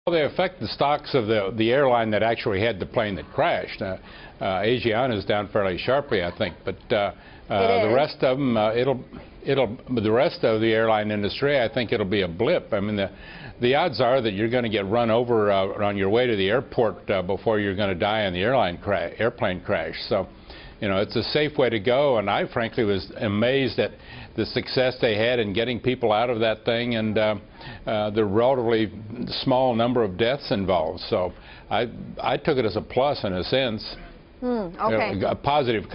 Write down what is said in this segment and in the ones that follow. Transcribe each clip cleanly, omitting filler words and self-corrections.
Well, they affect the stocks of the airline that actually had the plane that crashed. Asiana is down fairly sharply, I think, but the rest of them, the rest of the airline industry, I think it'll be a blip. I mean, the odds are that you're going to get run over on your way to the airport before you're going to die in the airplane crash. So, you know, it's a safe way to go, and I frankly was amazed at the success they had in getting people out of that thing, and the relatively small number of deaths involved. So I took it as a plus in a sense. Okay. A positive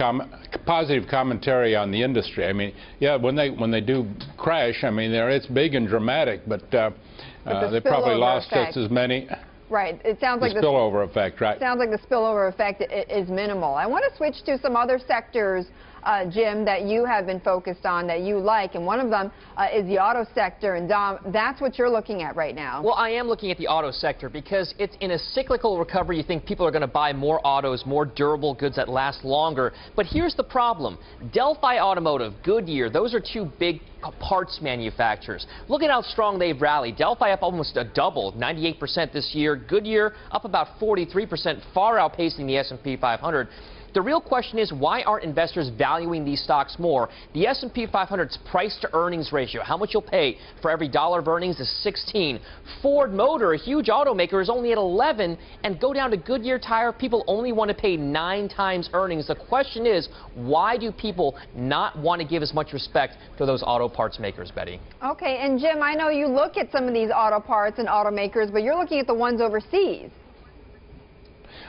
commentary on the industry. I mean, yeah, when they do crash, I mean, it's big and dramatic, but they probably lost just as many. Right. It sounds like the spillover effect, right? Sounds like the spillover effect is minimal. I want to switch to some other sectors, Jim, that you have been focused on that you like, and one of them is the auto sector. And Dom, that's what you're looking at right now. Well, I am looking at the auto sector because it's in a cyclical recovery. You think people are going to buy more autos, more durable goods that last longer. But here's the problem. Delphi Automotive, Goodyear, those are two big parts manufacturers. Look at how strong they've rallied. Delphi up almost a double, 98% this year. Goodyear up about 43%, far outpacing the S&P 500. The real question is, why aren't investors valuing these stocks more? The S&P 500's price-to-earnings ratio, how much you'll pay for every dollar of earnings, is 16. Ford Motor, a huge automaker, is only at 11. And go down to Goodyear Tire, people only want to pay 9 times earnings. The question is, why do people not want to give as much respect to those auto parts makers, Betty? Okay, and Jim, I know you look at some of these auto parts and automakers, but you're looking at the ones overseas.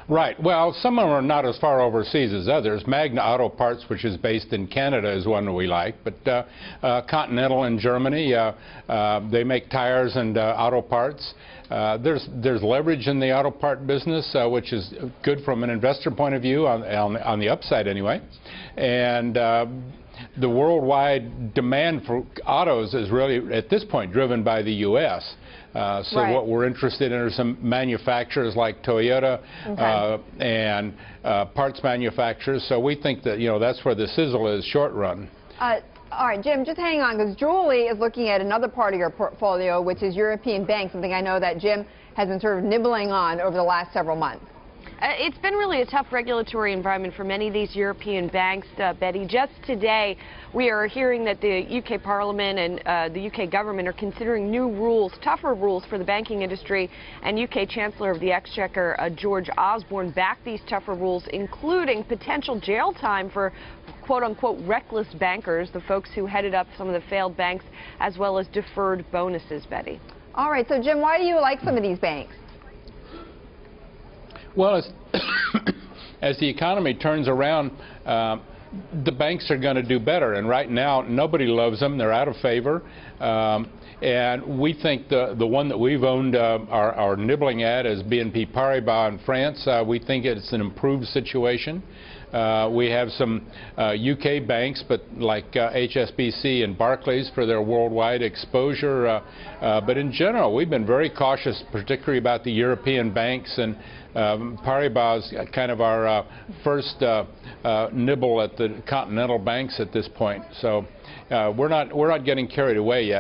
Right. Well, some of them are not as far overseas as others. Magna Auto Parts, which is based in Canada, is one that we like. But Continental in Germany, they make tires and auto parts. There's leverage in the auto part business, which is good from an investor point of view, on the upside anyway. And the worldwide demand for autos is really, at this point, driven by the U.S. What we're interested in are some manufacturers like Toyota and parts manufacturers. So we think that, you know, that's where the sizzle is short run. All right, Jim, just hang on, because Julie is looking at another part of your portfolio, which is European banks, something I know that Jim has been sort of nibbling on over the last several months. It's been really a tough regulatory environment for many of these European banks, Betty. Just today, we are hearing that the UK Parliament and the UK government are considering new rules, tougher rules for the banking industry, and UK Chancellor of the Exchequer, George Osborne, backed these tougher rules, including potential jail time for quote-unquote reckless bankers, the folks who headed up some of the failed banks, as well as deferred bonuses, Betty. All right, so Jim, why do you like some of these banks? Well, as the economy turns around, the banks are going to do better. And right now, nobody loves them. They're out of favor. And we think the one that we've owned are nibbling at is BNP Paribas in France. We think it's an improved situation. We have some UK banks, but like HSBC and Barclays for their worldwide exposure. But in general, we've been very cautious, particularly about the European banks, and Paribas is kind of our first nibble at the continental banks at this point. So we're not getting carried away yet.